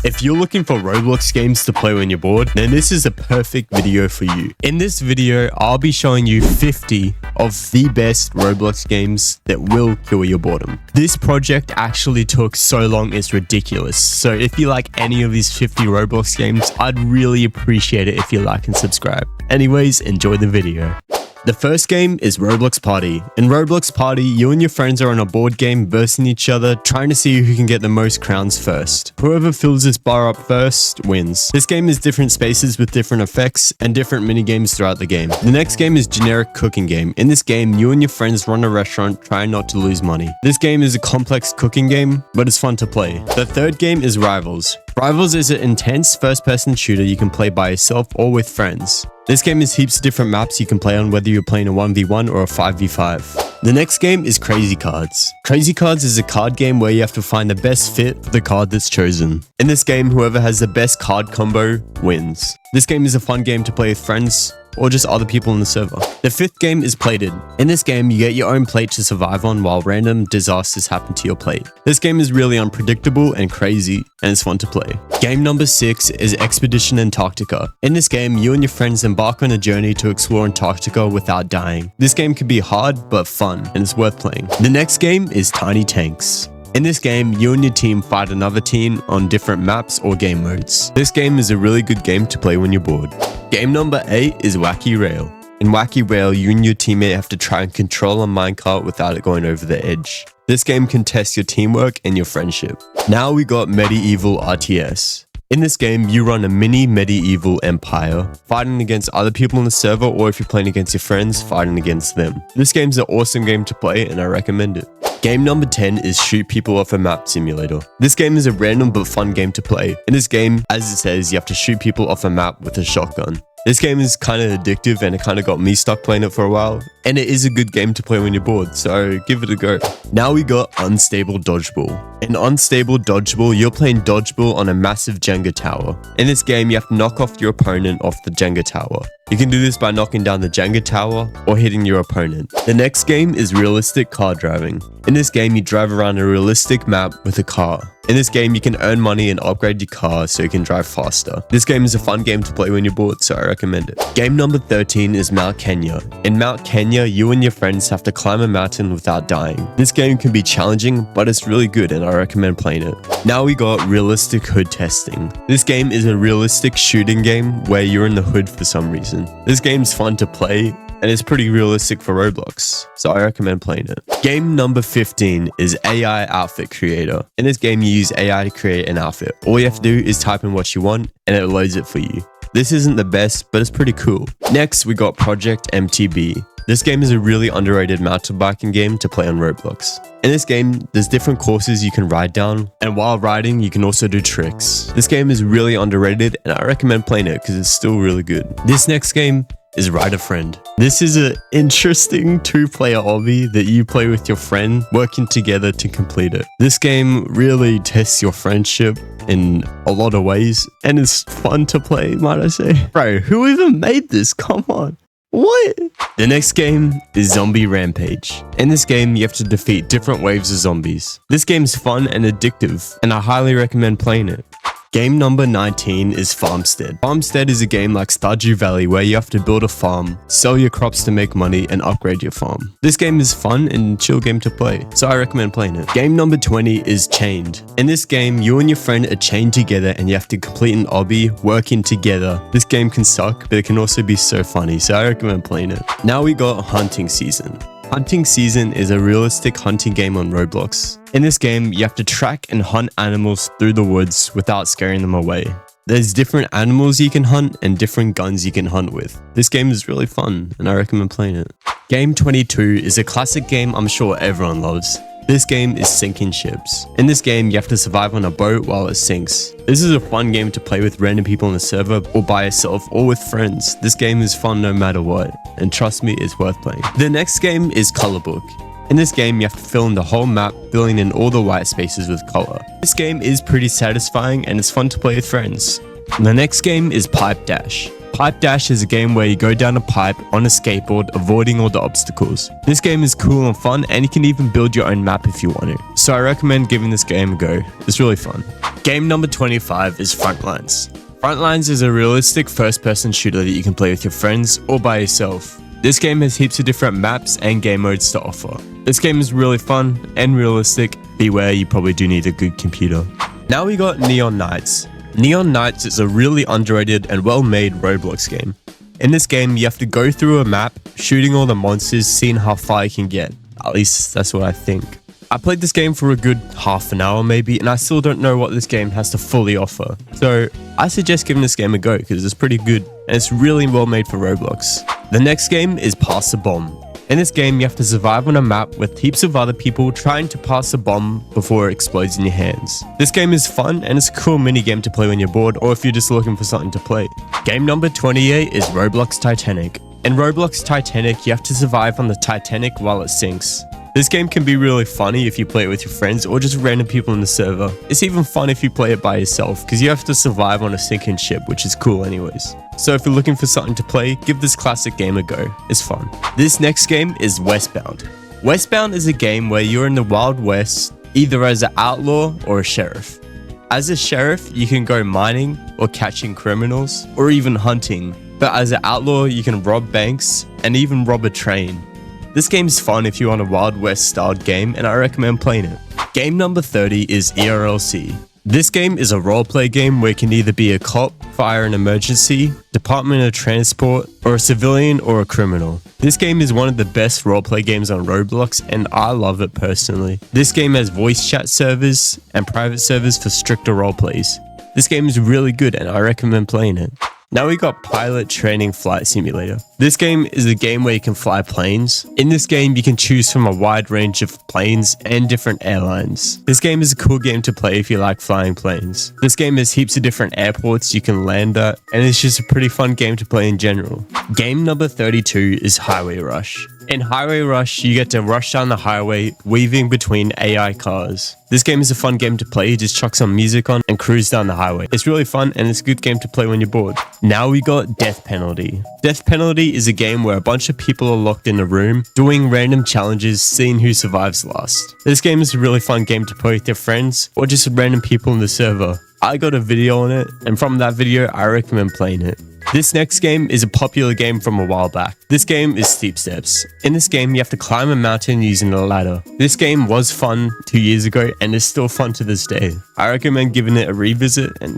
If you're looking for Roblox games to play when you're bored, then this is a perfect video for you. In this video, I'll be showing you 50 of the best Roblox games that will kill your boredom. This project actually took so long, it's ridiculous. So if you like any of these 50 Roblox games, I'd really appreciate it if you like and subscribe. Anyways, enjoy the video. The first game is Roblox Party. In Roblox Party, you and your friends are on a board game versing each other, trying to see who can get the most crowns first. Whoever fills this bar up first wins. This game is different spaces with different effects and different mini games throughout the game. The next game is Generic Cooking Game. In this game, you and your friends run a restaurant trying not to lose money. This game is a complex cooking game, but it's fun to play. The third game is Rivals. Rivals is an intense first-person shooter you can play by yourself or with friends. This game has heaps of different maps you can play on, whether you're playing a 1v1 or a 5v5. The next game is Crazy Cards. Crazy Cards is a card game where you have to find the best fit for the card that's chosen. In this game, whoever has the best card combo wins. This game is a fun game to play with friends or just other people in the server. The fifth game is Plated. In this game, you get your own plate to survive on while random disasters happen to your plate. This game is really unpredictable and crazy, and it's fun to play. Game number 6 is Expedition-Antarctica. In this game, you and your friends embark on a journey to explore Antarctica without dying. This game can be hard, but fun, and it's worth playing. The next game is Tiny Tanks. In this game, you and your team fight another team on different maps or game modes. This game is a really good game to play when you're bored. Game number 8 is Wacky Rail. In Wacky Rail, you and your teammate have to try and control a minecart without it going over the edge. This game can test your teamwork and your friendship. Now we got Medieval-RTS. In this game, you run a mini medieval empire, fighting against other people in the server, or if you're playing against your friends, fighting against them. This game's an awesome game to play and I recommend it. Game number 10 is Shoot People Off a Map Simulator. This game is a random but fun game to play. In this game, as it says, you have to shoot people off a map with a shotgun. This game is kind of addictive and it kind of got me stuck playing it for a while. And it is a good game to play when you're bored, so give it a go. Now we got UNSTABLE-Dodgeball. In UNSTABLE-Dodgeball, you're playing dodgeball on a massive Jenga tower. In this game, you have to knock off your opponent off the Jenga tower. You can do this by knocking down the Jenga tower or hitting your opponent. The next game is Realistic-Car-Driving. In this game, you drive around a realistic map with a car. In this game, you can earn money and upgrade your car so you can drive faster. This game is a fun game to play when you're bored, so I recommend it. Game number 13 is Mount Kenya. In Mount Kenya, you and your friends have to climb a mountain without dying. This game can be challenging, but it's really good and I recommend playing it. Now we got Realistic Hood Testing. This game is a realistic shooting game where you're in the hood for some reason. This game's fun to play and it's pretty realistic for Roblox, so I recommend playing it. Game number 15 is AI Outfit Creator. In this game, you use AI to create an outfit. All you have to do is type in what you want and it loads it for you. This isn't the best, but it's pretty cool. Next, we got PROJECT-MTB. This game is a really underrated mountain biking game to play on Roblox. In this game, there's different courses you can ride down, and while riding, you can also do tricks. This game is really underrated, and I recommend playing it because it's still really good. This next game is Ride a Friend. This is an interesting two-player obby that you play with your friend, working together to complete it. This game really tests your friendship in a lot of ways, and it's fun to play, might I say. Bro, who even made this? Come on. What? The next game is Zombie-Rampage. In this game, you have to defeat different waves of zombies. This game's fun and addictive, and I highly recommend playing it. Game number 19 is Farmstead. Farmstead is a game like Stardew Valley where you have to build a farm, sell your crops to make money, and upgrade your farm. This game is fun and chill game to play, so I recommend playing it. Game number 20 is Chained. In this game, you and your friend are chained together and you have to complete an obby working together. This game can suck, but it can also be so funny, so I recommend playing it. Now we got Hunting Season. Hunting Season is a realistic hunting game on Roblox. In this game, you have to track and hunt animals through the woods without scaring them away. There's different animals you can hunt and different guns you can hunt with. This game is really fun and I recommend playing it. Game 22 is a classic game I'm sure everyone loves. This game is Sinking Ships. In this game, you have to survive on a boat while it sinks. This is a fun game to play with random people on the server or by yourself or with friends. This game is fun no matter what, and trust me, it's worth playing. The next game is Color Book. In this game, you have to fill in the whole map, filling in all the white spaces with color. This game is pretty satisfying and it's fun to play with friends. The next game is Pipe-Dash. Pipe-Dash is a game where you go down a pipe on a skateboard, avoiding all the obstacles. This game is cool and fun, and you can even build your own map if you want to. so I recommend giving this game a go. It's really fun. Game number 25 is Frontlines. Frontlines is a realistic first-person shooter that you can play with your friends or by yourself. This game has heaps of different maps and game modes to offer. This game is really fun and realistic. Beware, you probably do need a good computer. Now we got Neon Knights. Neon Knights is a really underrated and well-made Roblox game. In this game, you have to go through a map, shooting all the monsters, seeing how far you can get. At least that's what I think. I played this game for a good half an hour maybe, and I still don't know what this game has to fully offer. So I suggest giving this game a go because it's pretty good and it's really well made for Roblox. The next game is Pass a Bomb. In this game, you have to survive on a map with heaps of other people trying to pass a bomb before it explodes in your hands. This game is fun and it's a cool mini game to play when you're bored or if you're just looking for something to play. Game number 28 is Roblox Titanic. In Roblox Titanic, you have to survive on the Titanic while it sinks. This game can be really funny if you play it with your friends or just random people in the server. It's even fun if you play it by yourself because you have to survive on a sinking ship, which is cool anyways. So if you're looking for something to play, give this classic game a go. It's fun. This next game is Westbound. Westbound is a game where you're in the Wild West, either as an outlaw or a sheriff. As a sheriff, you can go mining or catching criminals or even hunting. But as an outlaw, you can rob banks and even rob a train. This game is fun if you want a Wild West styled game and I recommend playing it. Game number 30 is ERLC. This game is a roleplay game where you can either be a cop, fire and emergency, Department of Transport, or a civilian or a criminal. This game is one of the best roleplay games on Roblox and I love it personally. This game has voice chat servers and private servers for stricter roleplays. This game is really good and I recommend playing it. Now we got Pilot Training Flight Simulator. This game is a game where you can fly planes. In this game, you can choose from a wide range of planes and different airlines. This game is a cool game to play if you like flying planes. This game has heaps of different airports you can land at, and it's just a pretty fun game to play in general. Game number 32 is Highway Rush. In Highway Rush, you get to rush down the highway, weaving between AI cars. This game is a fun game to play. You just chuck some music on and cruise down the highway. It's really fun and it's a good game to play when you're bored. Now we got Death Penalty. Death Penalty is a game where a bunch of people are locked in a room, doing random challenges, seeing who survives last. This game is a really fun game to play with your friends or just random people in the server. I got a video on it, and from that video, I recommend playing it. This next game is a popular game from a while back. This game is Steep Steps. In this game, you have to climb a mountain using a ladder. This game was fun 2 years ago and is still fun to this day. I recommend giving it a revisit and,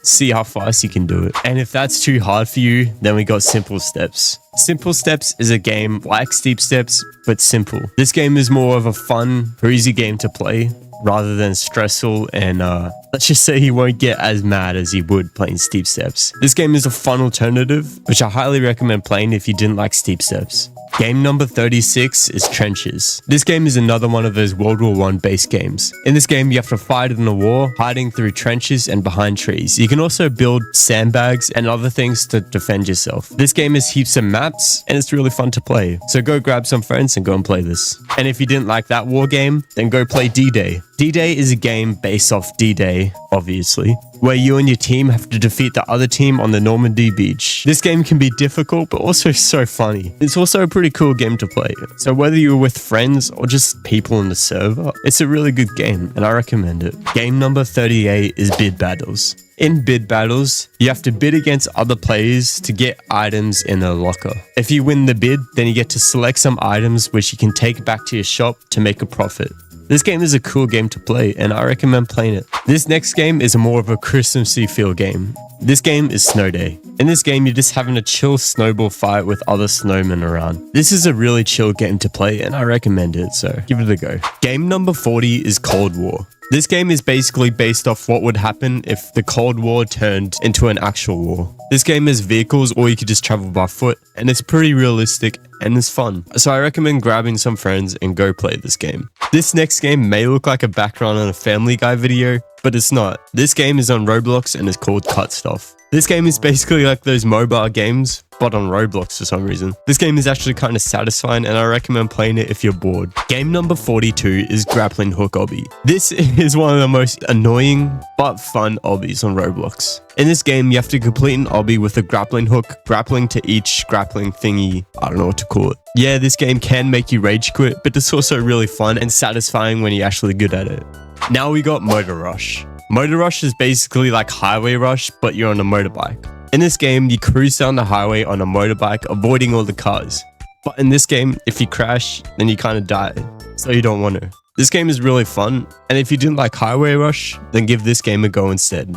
see how fast you can do it. And if that's too hard for you, then we got Simple Steps. Simple Steps is a game like Steep Steps, but simple. This game is more of a fun, breezy game to play, rather than stressful and let's just say he won't get as mad as he would playing Steep Steps. This game is a fun alternative, which I highly recommend playing if you didn't like Steep Steps. Game number 36 is Trenches. This game is another one of those World War I based games. In this game, you have to fight in a war, hiding through trenches and behind trees. You can also build sandbags and other things to defend yourself. This game has heaps of maps and it's really fun to play. So go grab some friends and go and play this. And if you didn't like that war game, then go play D-Day. D-Day is a game based off D-Day, obviously, where you and your team have to defeat the other team on the Normandy beach. This game can be difficult, but also so funny. It's also a pretty cool game to play. So whether you're with friends or just people in the server, it's a really good game and I recommend it. Game number 38 is Bid Battles. In bid battles, you have to bid against other players to get items in a locker. If you win the bid, then you get to select some items which you can take back to your shop to make a profit. This game is a cool game to play and I recommend playing it. This next game is more of a Christmassy feel game. This game is Sno-Day. In this game, you're just having a chill snowball fight with other snowmen around. This is a really chill game to play and I recommend it, so give it a go. Game number 40 is Cold War. This game is basically based off what would happen if the Cold War turned into an actual war. This game has vehicles or you could just travel by foot and it's pretty realistic and it's fun. So I recommend grabbing some friends and go play this game. This next game may look like a background on a Family Guy video, but it's not. This game is on Roblox and it's called Cut Stuff. This game is basically like those mobile games, but on Roblox for some reason. This game is actually kind of satisfying and I recommend playing it if you're bored. Game number 42 is Grappling Hook Obby. This is one of the most annoying but fun obbies on Roblox. In this game, you have to complete an obby with a grappling hook, grappling to each grappling thingy, I don't know what to to call it. Yeah, this game can make you rage quit, but it's also really fun and satisfying when you're actually good at it. Now we got Motor Rush. Motor Rush is basically like Highway Rush, but you're on a motorbike. In this game, you cruise down the highway on a motorbike, avoiding all the cars. But in this game, if you crash, then you kind of die, so you don't want to. This game is really fun, and if you didn't like Highway Rush, then give this game a go instead.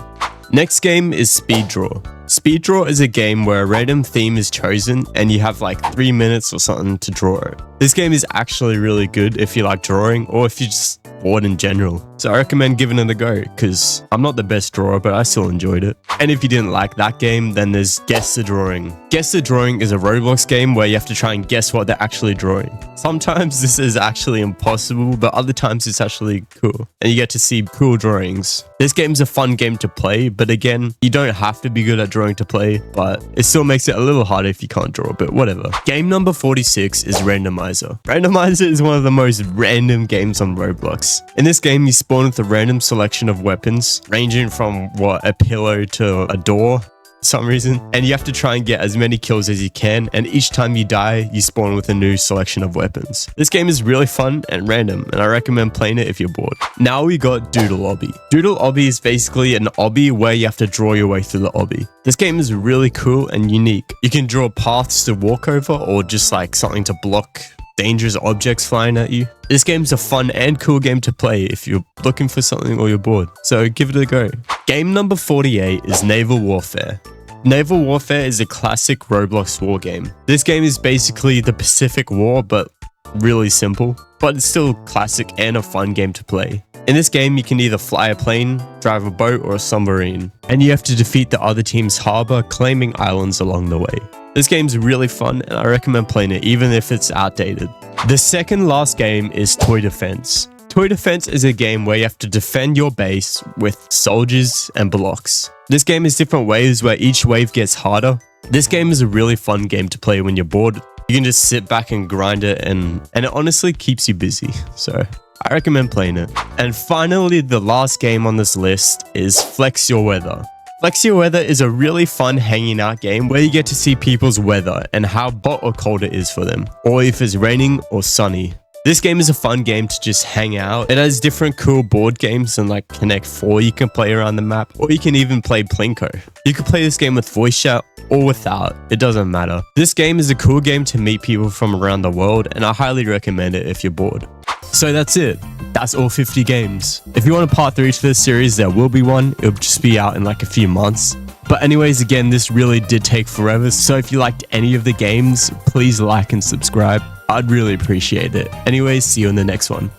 Next game is Speed Draw. Speed Draw is a game where a random theme is chosen and you have like 3 minutes or something to draw it. This game is actually really good if you like drawing or if you're just bored in general. So I recommend giving it a go because I'm not the best drawer, but I still enjoyed it. And if you didn't like that game, then there's Guess the Drawing. Guess the Drawing is a Roblox game where you have to try and guess what they're actually drawing. Sometimes this is actually impossible, but other times it's actually cool. And you get to see cool drawings. This game's a fun game to play, but again, you don't have to be good at drawing to play, but it still makes it a little harder if you can't draw, but whatever. Game number 46 is Randomizer. Randomizer is one of the most random games on Roblox. In this game, you spawn with a random selection of weapons, ranging from a pillow to a door, for some reason, and you have to try and get as many kills as you can, and each time you die, you spawn with a new selection of weapons. This game is really fun and random, and I recommend playing it if you're bored. Now we got Doodle Obby. Doodle Obby is basically an obby where you have to draw your way through the obby. This game is really cool and unique. You can draw paths to walk over or just like something to block dangerous objects flying at you. This game's a fun and cool game to play if you're looking for something or you're bored, so give it a go. Game number 48 is Naval Warfare. Naval Warfare is a classic Roblox war game. This game is basically the Pacific War, but really simple, but it's still classic and a fun game to play. In this game, you can either fly a plane, drive a boat, or a submarine, and you have to defeat the other team's harbor, claiming islands along the way. This game's really fun, and I recommend playing it even if it's outdated. The second last game is Toy Defense. Toy Defense is a game where you have to defend your base with soldiers and blocks. This game has different waves where each wave gets harder. This game is a really fun game to play when you're bored. You can just sit back and grind it, and it honestly keeps you busy, so I recommend playing it. And finally, the last game on this list is Flex Your Weather. Flex Your Weather is a really fun hanging out game where you get to see people's weather and how hot or cold it is for them, or if it's raining or sunny. This game is a fun game to just hang out. It has different cool board games and like Connect 4 you can play around the map, or you can even play Plinko. You can play this game with voice chat or without, it doesn't matter. This game is a cool game to meet people from around the world, and I highly recommend it if you're bored. So that's it. That's all 50 games. If you want a part 3 to this series, there will be one. It'll just be out in like a few months. But anyways, again, this really did take forever. So if you liked any of the games, please like and subscribe. I'd really appreciate it. Anyways, see you in the next one.